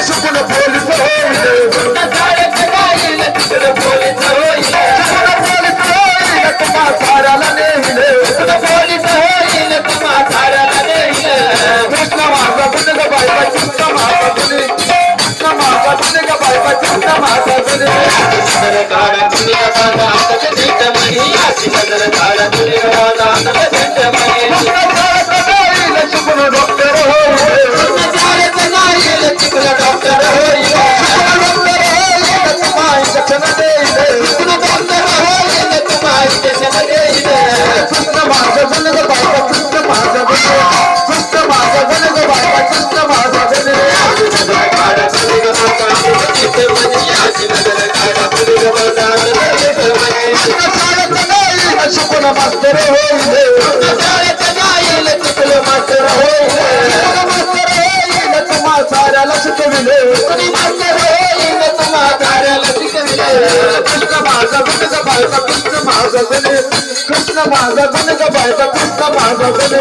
सुकून पोलीस होईल तुम्हा साऱ्याला नेहिले कृष्ण माझा गुण ग बायका कृष्ण माझा गुण कृष्ण माझा गुण ग बायका कृष्ण माझा गुण सुकून डॉक्टर मास्तर तुम्हा साऱ्याला शिकविले कृष्ण माझा गुण ग बायका कृष्ण माझा गुण कृष्ण माझा गुण ग बायका कृष्ण माझा गुण